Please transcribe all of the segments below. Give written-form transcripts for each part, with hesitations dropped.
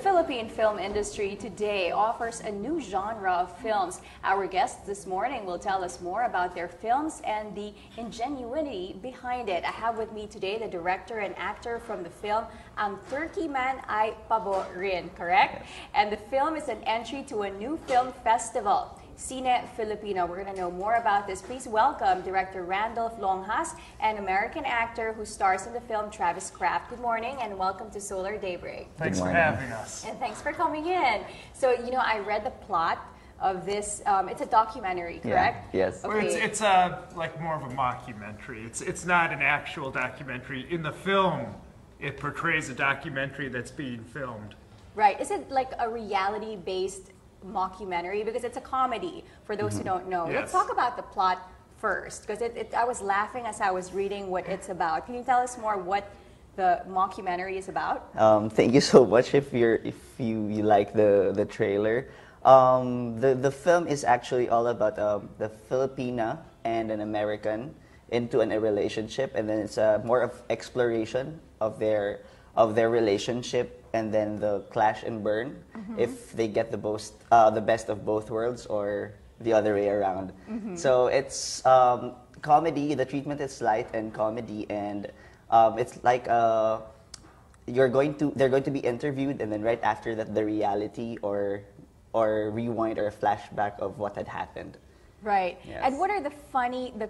Philippine film industry today offers a new genre of films. Our guests this morning will tell us more about their films and the ingenuity behind it. I have with me today the director and actor from the film Ang Turkey Man ay Pabo Rin, correct? And the film is an entry to a new film festival, Cine Filipino. We're going to know more about this. Please welcome director Randolph Longjas and American actor who stars in the film, Travis Kraft. Good morning and welcome to Solar Daybreak. Thanks for having us. And thanks for coming in. So, you know, I read the plot of this. It's a documentary, correct? Yeah, yes. Okay. Well, it's like more of a mockumentary. It's not an actual documentary. In the film, it portrays a documentary that's being filmed. Right. Is it like a reality-based mockumentary? Because it's a comedy, for those who don't know. Yes. Let's talk about the plot first, because I was laughing as I was reading what it's about. Can you tell us more what the mockumentary is about? Thank you so much. If you like the trailer, the film is actually all about the Filipina and an American into a relationship, and then it's more of exploration of their relationship, and then the clash and burn if they get the best of both worlds or the other way around. So it's comedy. The treatment is light and comedy, and it's like they're going to be interviewed, and then right after that, the reality or rewind or a flashback of what had happened. Right. Yes. And what are the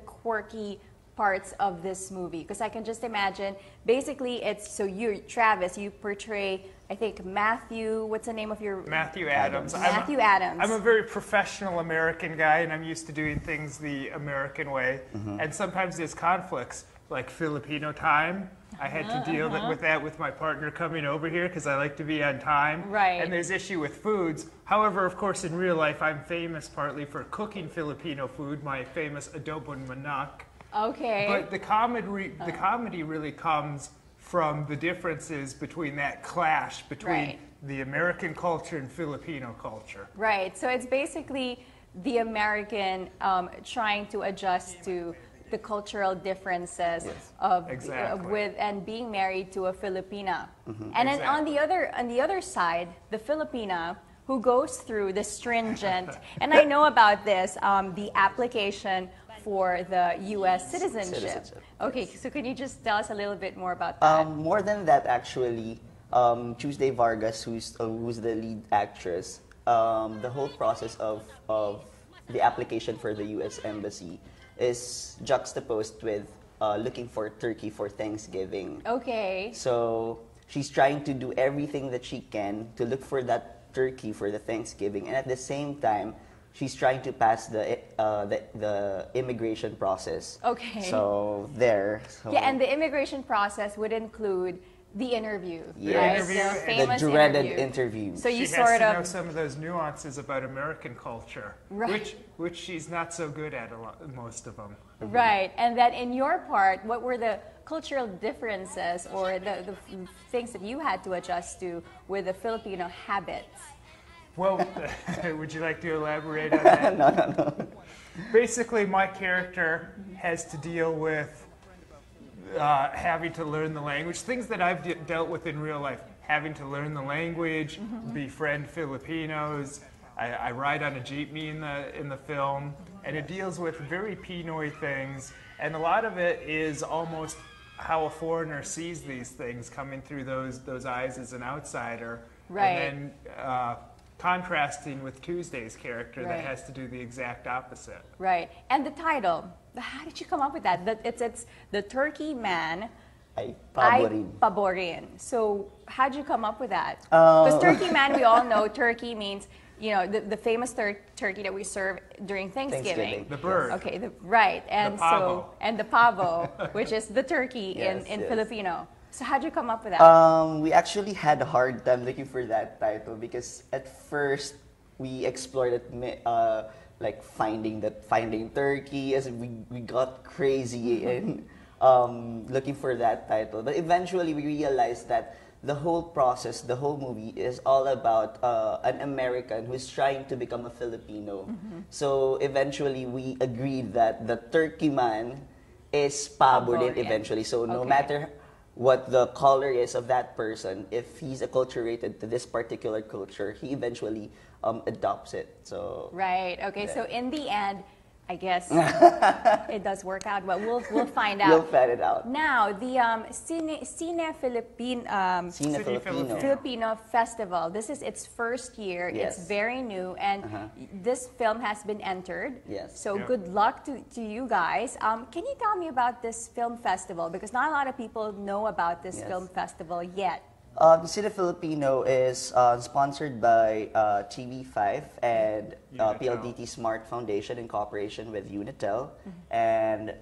quirky parts of this movie? Because I can just imagine, basically so Travis, you portray, I think, Matthew, what's the name of your... Matthew Adams. Matthew Adams. I'm a very professional American guy, and I'm used to doing things the American way. And sometimes there's conflicts, like Filipino time. I had to deal with that with my partner coming over here because I like to be on time. Right. And there's issue with foods. However, of course, in real life, I'm famous partly for cooking Filipino food, my famous adobo manok. Okay. But the comedy really comes from the differences between that clash between the American culture and Filipino culture. Right. So it's basically the American trying to adjust to the cultural differences of with and being married to a Filipina. And then on the other side, the Filipina who goes through the stringent, and I know about this, the application for the U.S. citizenship. Okay, so can you just tell us a little bit more about that? More than that, actually, Tuesday Vargas, who's the lead actress, the whole process of the application for the U.S. Embassy is juxtaposed with looking for turkey for Thanksgiving. Okay. So she's trying to do everything that she can to look for that turkey for the Thanksgiving, and at the same time, she's trying to pass the immigration process. Okay. So yeah, and the immigration process would include the interview, yes. right? The dreaded interview. So you she sort has to of know some of those nuances about American culture, which she's not so good at most of them. Right, and then in your part, what were the cultural differences or the things that you had to adjust to with the Filipino habits? Well, would you like to elaborate on that? No. Basically, my character has to deal with having to learn the language, things that I've dealt with in real life, having to learn the language, befriend Filipinos. I ride on a jeepney in the film, and it deals with very Pinoy things, and a lot of it is almost how a foreigner sees these things coming through those eyes as an outsider. Right. And then contrasting with Tuesday's character that has to do the exact opposite. Right, and the title, how did you come up with that? It's the Turkey Man ay Pabo Rin. So how'd you come up with that? Because Turkey Man, we all know Turkey means, you know, the famous turkey that we serve during Thanksgiving. The bird. Okay, and the pavo. the pavo, which is the turkey in Filipino. So how'd you come up with that? We actually had a hard time looking for that title because at first we explored it, like finding turkey, as we got crazy in looking for that title. But eventually we realized that the whole process, the whole movie is all about an American who's trying to become a Filipino. So eventually we agreed that the Turkey Man is Pabo Rin eventually. So no matter what the color is of that person. If he's acculturated to this particular culture, he eventually adopts it. So Right. Okay. Yeah. So in the end, I guess it does work out. But we'll find we'll out. find it out. Now the Cine Philippine Cine City Filipino. Filipino Festival. This is its first year. It's Yes. very new, and this film has been entered. Yes. So Yeah. good luck to you guys. Can you tell me about this film festival? Because not a lot of people know about this Yes. film festival yet. Cine Filipino is sponsored by TV5 and Unitel. PLDT Smart Foundation in cooperation with Unitel. And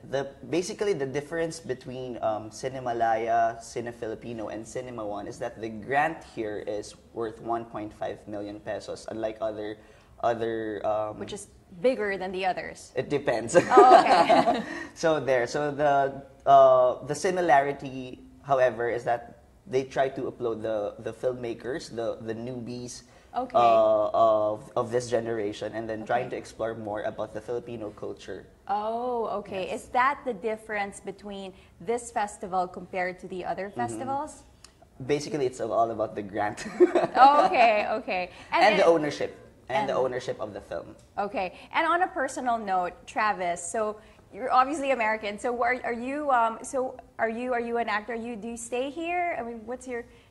basically the difference between Cinemalaya, Cine Filipino, and Cinema One is that the grant here is worth 1.5 million pesos, unlike other Which is bigger than the others. it depends. Oh, okay. So the similarity, however, is that they try to upload the filmmakers, the newbies Okay. of this generation, and then trying Okay. to explore more about the Filipino culture. Oh, okay. Is that the difference between this festival compared to the other festivals? Basically, it's all about the grant Oh, okay, okay. and the then- ownership and- the ownership of the film. Okay. And on a personal note, Travis, so you're obviously American. So are you are you an actor? Do you stay here? I mean,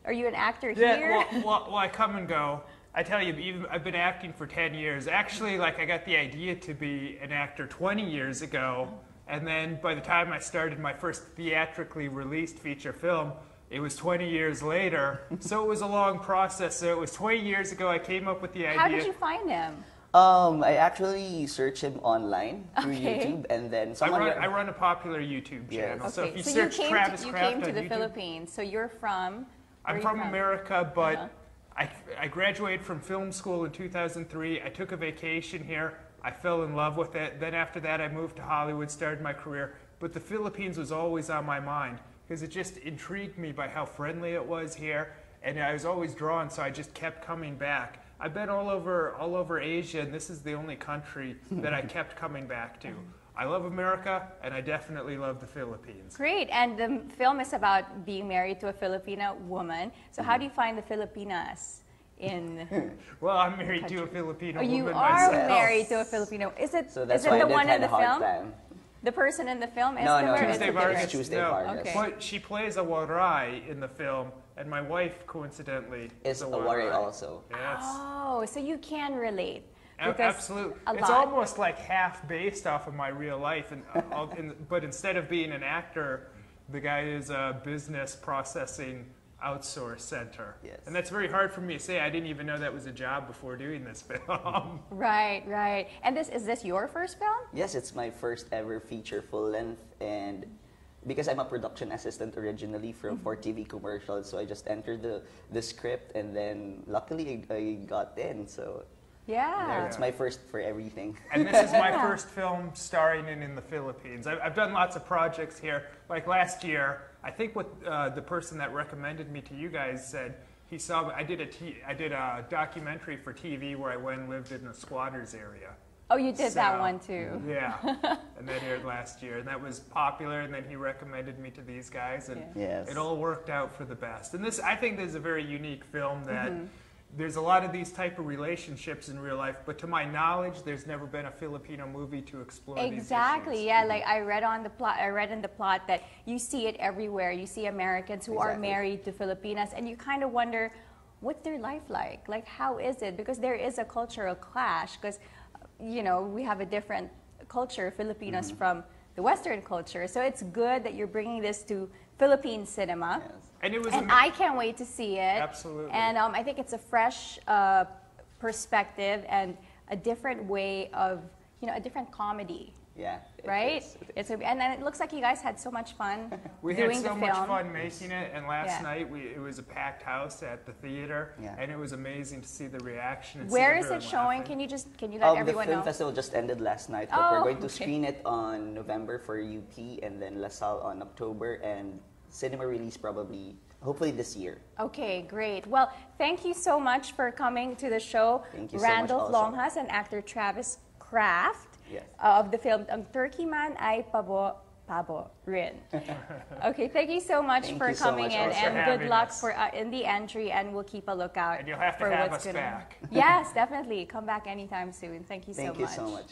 are you an actor here? Yeah, well, I come and go. I tell you, I've been acting for 10 years. Actually, like I got the idea to be an actor 20 years ago, and then by the time I started my first theatrically released feature film, it was 20 years later. So it was a long process. So it was 20 years ago I came up with the idea. How did you find him? I actually search him online through Okay. YouTube, and then I someone. run a popular YouTube Yes. channel. So if you so search Travis you Kraft came to on the YouTube, Philippines. So you're from? where I'm are you from America, but Uh-huh. I graduated from film school in 2003. I took a vacation here. I fell in love with it. Then after that, I moved to Hollywood, started my career. But the Philippines was always on my mind because it just intrigued me by how friendly it was here, and I was always drawn, so I just kept coming back. I've been all over Asia, and this is the only country that I kept coming back to. I love America, and I definitely love the Philippines. Great. And the film is about being married to a Filipino woman. So how do you find the Filipinas in? Well, I'm married to a Filipino Oh, you woman are myself. married to a Filipino. Is it? So that's is it why the I one had in a the hard film? time. The person in the film is No, no, or is Tuesday it Vargas. different? Tuesday no. Vargas. Okay. But she plays a waray in the film, and my wife, coincidentally, Is a waray also. Yes. Oh, so you can relate. A- Because Absolutely. a It's lot. almost like half based off of my real life. But instead of being an actor, the guy is a business processing outsource center. Yes. And that's very hard for me to say. I didn't even know that was a job before doing this film. Right, right. And is this your first film? Yes, it's my first ever feature full length, and because I'm a production assistant originally for TV commercials, so I just entered the script, and then luckily I got in. So Yeah. it's my first for everything. And this is my Yeah. first film starring in the Philippines. I've done lots of projects here. Like last year, I think what the person that recommended me to you guys said, he saw I did a documentary for TV where I went and lived in a squatters area. Oh, you did that So, one too. Yeah, and that aired last year, and that was popular. And then he recommended me to these guys, and Yeah. Yes. it all worked out for the best. And I think this is a very unique film that. Mm-hmm. There's a lot of these type of relationships in real life, but to my knowledge, there's never been a Filipino movie to explore Exactly. these issues. Yeah, like I read on the plot. I read in the plot that you see it everywhere. You see Americans who are Exactly. married to Filipinas, and you kind of wonder, what's their life like? Like, how is it? Because there is a cultural clash. Because, you know, we have a different culture, Filipinos from the Western culture. So it's good that you're bringing this to Philippine cinema. Yes. And it was And I can't wait to see it. Absolutely. And I think it's a fresh perspective and a different way of, you know, a different comedy, Yeah. it right? is. And then it looks like you guys had so much fun We doing had so the much film. fun making it, and last Yeah. night it was a packed house at the theater, Yeah. and it was amazing to see the reaction. And Where see is it everyone showing? laughing. Can you let The everyone film know? festival just ended last night, but Oh, we're going to okay. screen it on November for UP, and then LaSalle on October, and cinema release probably, hopefully this year. Okay, great. Well, thank you so much for coming to the show. Thank you so much Randolph also. Longjas and actor Travis Kraft Yes. of the film Ang Turkey Man ay Pabo Pabo Rin. Okay, thank you so much Thank for you so coming much in, also and for good having luck us. for in the entry, and we'll keep a lookout And you'll have to for have what's us gonna. back. Yes, definitely. Come back anytime soon. Thank you so Thank much. you so much.